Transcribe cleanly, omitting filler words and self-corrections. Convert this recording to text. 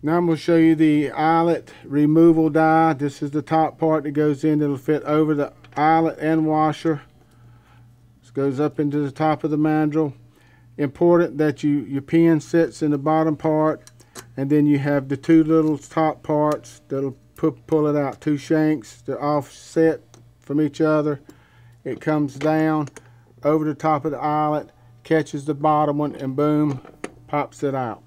Now I'm going to show you the eyelet removal die. This is the top part that goes in. It'll fit over the eyelet and washer. This goes up into the top of the mandrel. Important that your pin sits in the bottom part, and then you have the two little top parts that'll pull it out. Two shanks, they're offset from each other. It comes down over the top of the eyelet, catches the bottom one, and boom, pops it out.